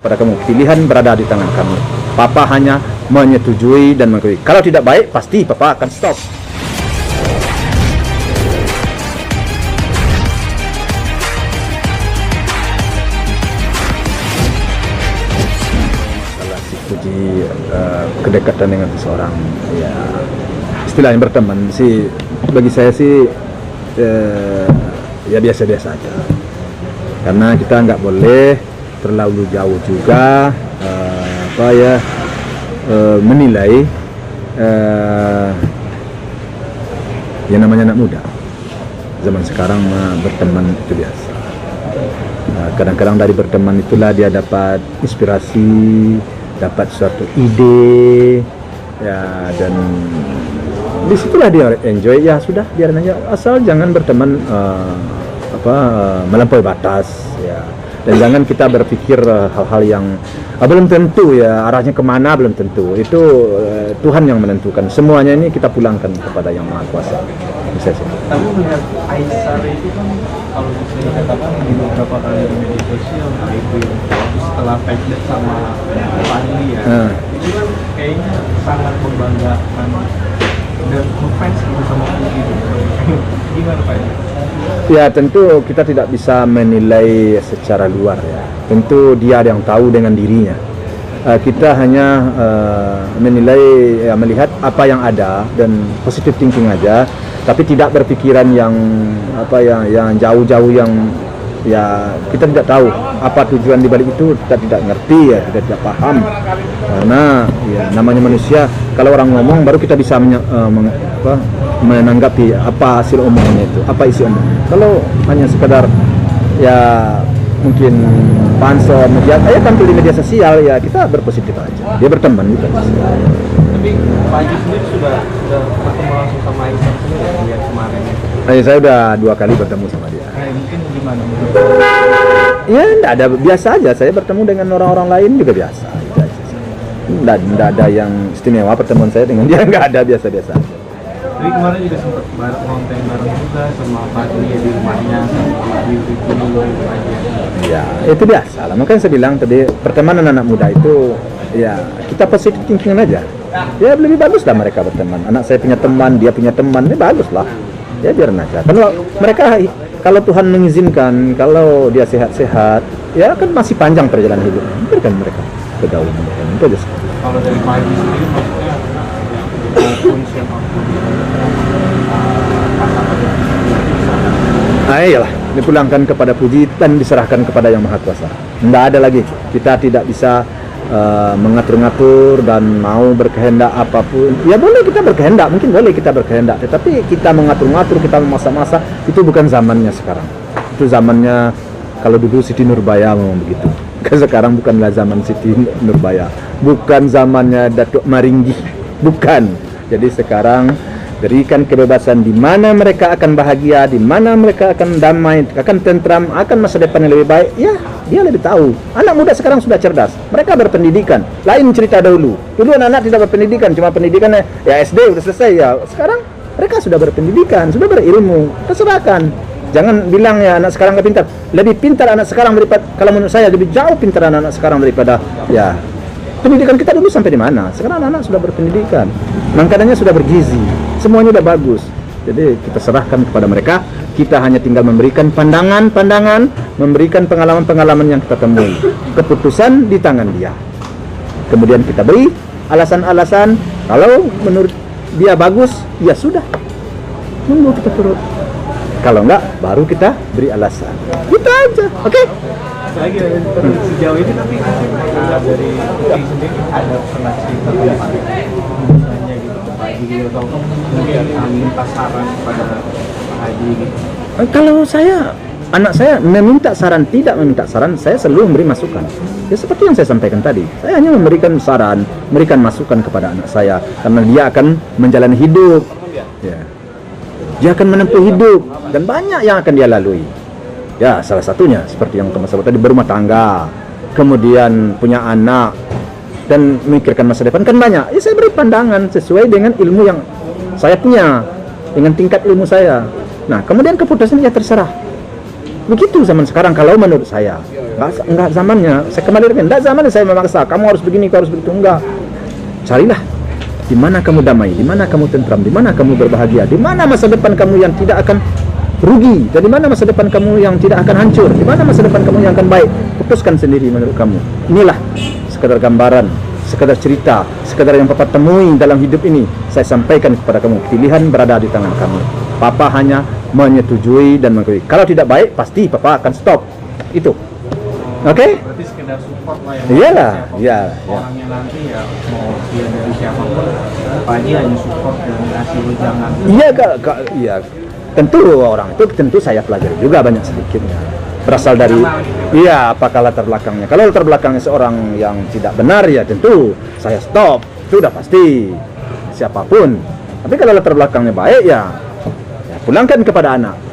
pada kamu. Pilihan berada di tangan kamu. Papa hanya menyetujui dan mengakui. Kalau tidak baik, pasti Papa akan stop. Kalau si Puji kedekatan dengan seseorang, ya istilahnya berteman sih, bagi saya sih ya biasa-biasa aja. Karena kita nggak boleh terlalu jauh juga menilai yang namanya anak muda. Zaman sekarang berteman itu biasa. Kadang-kadang dari berteman itulah dia dapat inspirasi, dapat suatu ide, ya, dan disitulah dia enjoy. Ya sudah, biarin aja, asal jangan berteman melampaui batas, ya. Dan jangan kita berpikir hal-hal yang belum tentu, ya, arahnya kemana belum tentu. Itu Tuhan yang menentukan. Semuanya ini kita pulangkan kepada Yang Maha Kuasa. Tapi melihat Aisar itu kan, kalau bisa dikatakan di beberapa kali di media sosial, itu setelah flashback sama Fadli, ya, itu kan kayaknya sangat membanggakan dan ngefans gitu sama Puji gitu. Gimana Pak? Ya, tentu kita tidak bisa menilai secara luar, ya. Tentu dia yang tahu dengan dirinya. Kita hanya menilai, ya, melihat apa yang ada dan positive thinking aja, tapi tidak berpikiran yang jauh-jauh, yang ya kita tidak tahu apa tujuan di balik itu, kita tidak ngerti, ya, kita tidak paham. Karena ya namanya manusia, kalau orang ngomong baru kita bisa menanggapi apa hasil omongannya itu, apa isi omongannya. Kalau hanya sekedar ya mungkin pansos media, tampil di media sosial, ya kita berpositif aja. Dia berteman gitu. Tapi Pak Haji sendiri sudah bertemu langsung sama Aisar sendiri lihat kemarin itu? Saya udah 2 kali bertemu sama dia. Mungkin gimana? Ya enggak ada, biasa aja. Saya bertemu dengan orang-orang lain juga biasa. Enggak ada yang istimewa pertemuan saya dengan dia, enggak ada, biasa-biasa aja. Jadi kemarin juga sempat konten bareng juga sama Fadli di rumahnya, sama di aja. Ya, itu biasa lah. Makanya saya bilang tadi, pertemanan anak muda itu ya kita positif thinking aja. Ya lebih bagus lah mereka berteman. Anak saya punya teman, dia punya teman, ya bagus lah. Ya biarin aja. Kalau mereka, kalau Tuhan mengizinkan, kalau dia sehat-sehat, ya kan masih panjang perjalanan hidup. Biarkan mereka bergaul. Itu aja. Kalau dari Pak Haji sendiri maksudnya maupun siapapun iyalah, dipulangkan kepada Puji dan diserahkan kepada Yang Maha Kuasa. Tidak ada lagi. Kita tidak bisa mengatur-ngatur dan mau berkehendak apapun. Ya boleh kita berkehendak, mungkin boleh kita berkehendak, tetapi kita mengatur-ngatur, kita memasak-masak, itu bukan zamannya sekarang. Itu zamannya kalau dulu Siti Nurbaya memang begitu. Sekarang bukanlah zaman Siti Nurbaya, bukan zamannya Datuk Maringgi, bukan. Jadi sekarang berikan kebebasan, di mana mereka akan bahagia, di mana mereka akan damai, akan tentram, akan masa depan yang lebih baik. Ya, dia lebih tahu. Anak muda sekarang sudah cerdas, mereka berpendidikan. Lain cerita dahulu. Dulu anak-anak tidak berpendidikan, cuma pendidikannya ya SD udah selesai, ya. Sekarang mereka sudah berpendidikan, sudah berilmu. Terserahkan. Jangan bilang ya anak sekarang nggak pintar. Lebih pintar anak sekarang daripada, kalau menurut saya lebih jauh pintar anak-anak sekarang daripada ya pendidikan kita dulu. Sampai di mana? Sekarang anak-anak sudah berpendidikan, makanannya sudah bergizi, semuanya sudah bagus. Jadi kita serahkan kepada mereka. Kita hanya tinggal memberikan pandangan-pandangan, memberikan pengalaman-pengalaman yang kita temui. Keputusan di tangan dia. Kemudian kita beri alasan-alasan. Kalau menurut dia bagus, ya sudah, tunggu kita turut. Kalau enggak, baru kita beri alasan. Kita aja, oke? Lagi sejauh ini, tapi dari Puji sendiri ada pernah cerita tentang misalnya gitu Pak Haji, atau mungkin minta saran kepada Pak Haji gitu? Kalau anak saya meminta saran, tidak meminta saran, saya selalu memberi masukan. Ya seperti yang saya sampaikan tadi, saya hanya memberikan saran, memberikan masukan kepada anak saya, karena dia akan menjalani hidup, ya. Dia akan menempuh hidup, dan banyak yang akan dia lalui. Ya, salah satunya seperti yang teman saya tadi, berumah tangga, kemudian punya anak, dan memikirkan masa depan, kan banyak. Ya saya beri pandangan sesuai dengan ilmu yang saya punya, dengan tingkat ilmu saya. Nah, kemudian keputusan ya terserah. Begitu zaman sekarang kalau menurut saya. Enggak zamannya. Saya kembali lagi, enggak zamannya saya memaksa. Kamu harus begini, kamu harus begitu. Enggak. Carilah di mana kamu damai, di mana kamu tentram, di mana kamu berbahagia, di mana masa depan kamu yang tidak akan rugi, dan di mana masa depan kamu yang tidak akan hancur, di mana masa depan kamu yang akan baik. Putuskan sendiri menurut kamu. Inilah sekedar gambaran, sekedar cerita, sekedar yang Papa temui dalam hidup ini. Saya sampaikan kepada kamu, pilihan berada di tangan kamu. Papa hanya menyetujui dan mengakui. Kalau tidak baik, pasti Papa akan stop. Itu. Oke? Berarti sekedar support lah ya. Iyalah, Siapapun iya. orangnya nanti ya, mau dia dari siapapun, Panji hanya support dan ngasih wejangan. Iya, iya. Tentu orang itu tentu saya pelajari juga banyak sedikitnya. Berasal dari iya, apakah latar belakangnya. Kalau latar belakangnya seorang yang tidak benar ya tentu saya stop. Itu udah pasti. Siapapun. Tapi kalau latar belakangnya baik ya pulangkan kepada anak.